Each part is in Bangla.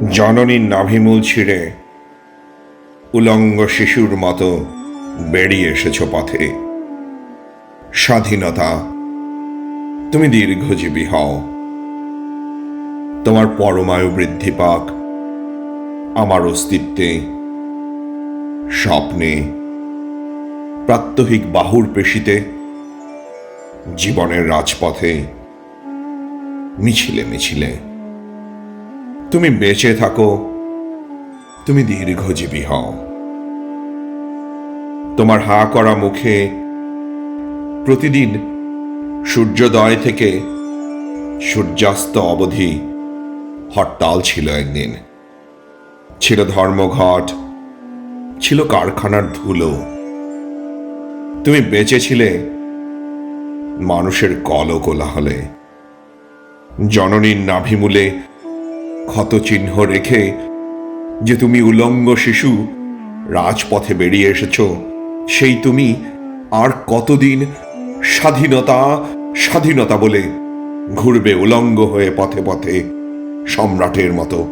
জননীর নাভিমূল ছিঁড়ে উলঙ্গ শিশুর মতো বেরিয়ে এসেছ পথে। স্বাধীনতা, তুমি দীর্ঘজীবী হও। তোমার পরমায়ু বৃদ্ধি পাক আমার অস্তিত্বে, স্বপ্নে, প্রাত্যহিক বাহুর পেশিতে, জীবনের রাজপথে, মিছিলে মিছিলে। তুমি বেঁচে থাকো, তুমি দীর্ঘজীবী হও। তোমার হা করা মুখে প্রতিদিন সূর্যোদয় থেকে সূর্যাস্ত অবধি হরতাল ছিল একদিন। ছিল ধর্মঘট, ছিল কারখানার ধুলো। তুমি বেঁচেছিলে মানুষের কলকোলাহলে। জননীর নাভিমূলে ক্ষতচিহ্ন রেখে যে তুমি উলঙ্গ শিশু রাজপথে বেরিয়ে এসেছ, সেই তুমি আর কতদিন স্বাধীনতা স্বাধীনতা বলে ঘুরবে উলঙ্গ হয়ে পথে পথে সম্রাটের মতো?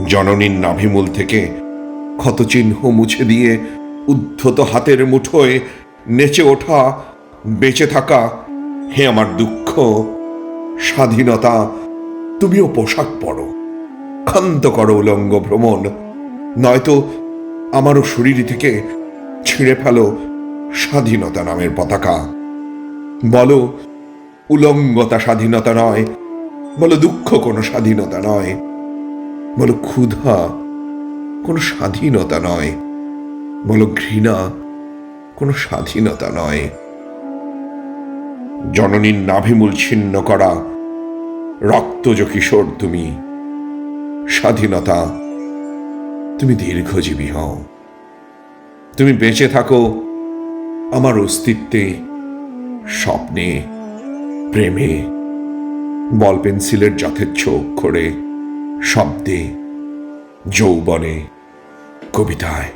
জননীর নাভিমূল থেকে ক্ষতচিহ্ন মুছে দিয়ে উদ্ধত হাতের মুঠোয় নেচে ওঠা, বেঁচে থাকা, হে আমার দুঃখ, স্বাধীনতা, তুমিও পোশাক পরো, ক্ষান্ত করো উলঙ্গ ভ্রমণ, নয়তো আমারও শরীর থেকে ছিঁড়ে ফেলো স্বাধীনতা নামের পতাকা। বলো উলঙ্গতা স্বাধীনতা নয়, বলো দুঃখ কোনো স্বাধীনতা নয়, বলো ক্ষুধা কোনো স্বাধীনতা নয়, বলো ঘৃণা কোনো স্বাধীনতা নয়। জননীর নাভিমূল ছিন্ন করা রক্তজ কিশোর তুমি। স্বাধীনতা, তুমি দীর্ঘজীবী হও। তুমি বেঁচে থাকো আমার অস্তিত্বে, স্বপ্নে, প্রেমে, বল পেন্সিলের যথেচ্ছ অক্ষরে, শব্দে, যৌবনে, কবিতায়।